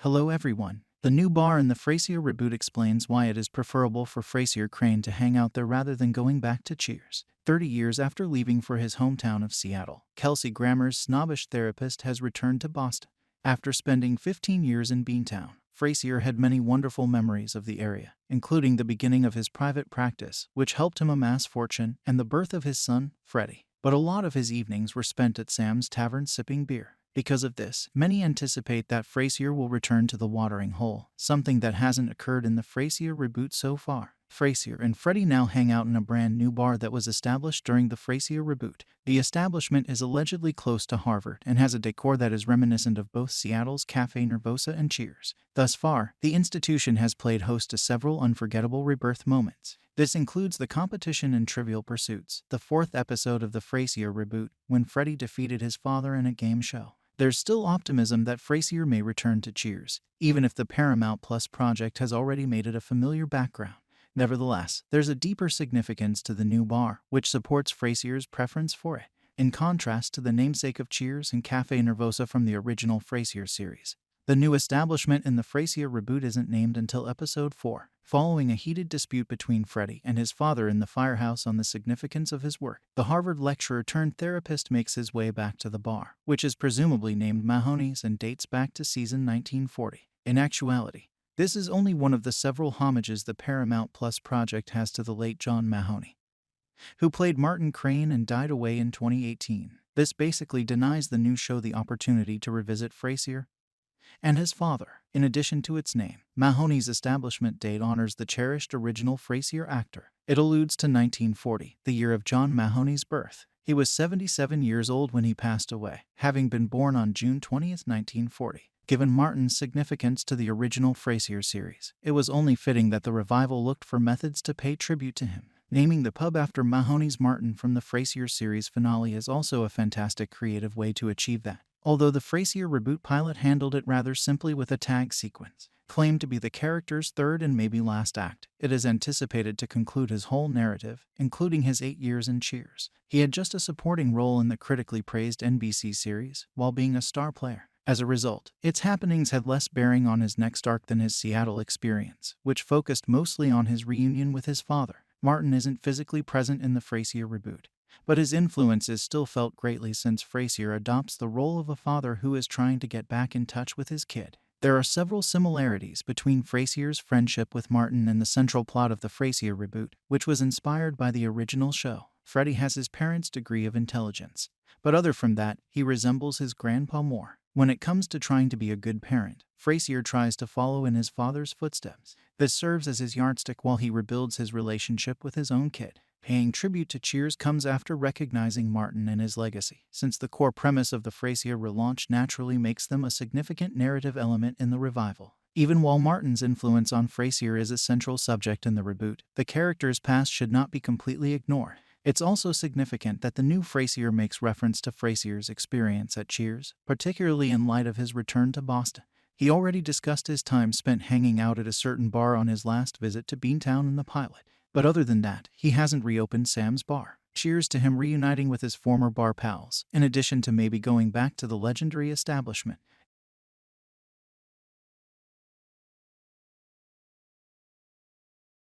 Hello everyone. The new bar in the Frasier reboot explains why it is preferable for Frasier Crane to hang out there rather than going back to Cheers. 30 years after leaving for his hometown of Seattle, Kelsey Grammer's snobbish therapist has returned to Boston. After spending 15 years in Beantown, Frasier had many wonderful memories of the area, including the beginning of his private practice, which helped him amass fortune, and the birth of his son, Freddy. But a lot of his evenings were spent at Sam's Tavern sipping beer. Because of this, many anticipate that Frasier will return to the watering hole, something that hasn't occurred in the Frasier reboot so far. Frasier and Freddy now hang out in a brand new bar that was established during the Frasier reboot. The establishment is allegedly close to Harvard and has a decor that is reminiscent of both Seattle's Cafe Nervosa and Cheers. Thus far, the institution has played host to several unforgettable rebirth moments. This includes the competition in Trivial Pursuits, the fourth episode of the Frasier reboot, when Freddy defeated his father in a game show. There's still optimism that Frasier may return to Cheers, even if the Paramount Plus project has already made it a familiar background. Nevertheless, there's a deeper significance to the new bar, which supports Frasier's preference for it, in contrast to the namesake of Cheers and Cafe Nervosa from the original Frasier series. The new establishment in the Frasier reboot isn't named until episode 4, following a heated dispute between Freddy and his father in the firehouse on the significance of his work. The Harvard lecturer turned therapist makes his way back to the bar, which is presumably named Mahoney's and dates back to season 1940. In actuality, this is only one of the several homages the Paramount Plus project has to the late John Mahoney, who played Martin Crane and died away in 2018. This basically denies the new show the opportunity to revisit Frasier and his father. In addition to its name, Mahoney's establishment date honors the cherished original Frasier actor. It alludes to 1940, the year of John Mahoney's birth. He was 77 years old when he passed away, having been born on June 20, 1940. Given Martin's significance to the original Frasier series, it was only fitting that the revival looked for methods to pay tribute to him. Naming the pub after Mahoney's Martin from the Frasier series finale is also a fantastic creative way to achieve that. Although the Frasier reboot pilot handled it rather simply with a tag sequence, claimed to be the character's third and maybe last act, it is anticipated to conclude his whole narrative, including his 8 years in Cheers. He had just a supporting role in the critically praised NBC series, while being a star player. As a result, its happenings had less bearing on his next arc than his Seattle experience, which focused mostly on his reunion with his father. Martin isn't physically present in the Frasier reboot, but his influence is still felt greatly since Frasier adopts the role of a father who is trying to get back in touch with his kid. There are several similarities between Frasier's friendship with Martin and the central plot of the Frasier reboot, which was inspired by the original show. Freddy has his parents' degree of intelligence, but other from that, he resembles his grandpa more. When it comes to trying to be a good parent, Frasier tries to follow in his father's footsteps. This serves as his yardstick while he rebuilds his relationship with his own kid. Paying tribute to Cheers comes after recognizing Martin and his legacy, since the core premise of the Frasier relaunch naturally makes them a significant narrative element in the revival. Even while Martin's influence on Frasier is a central subject in the reboot, the character's past should not be completely ignored. It's also significant that the new Frasier makes reference to Frasier's experience at Cheers, particularly in light of his return to Boston. He already discussed his time spent hanging out at a certain bar on his last visit to Beantown in the pilot. But other than that, he hasn't reopened Sam's bar. Cheers to him reuniting with his former bar pals, in addition to maybe going back to the legendary establishment.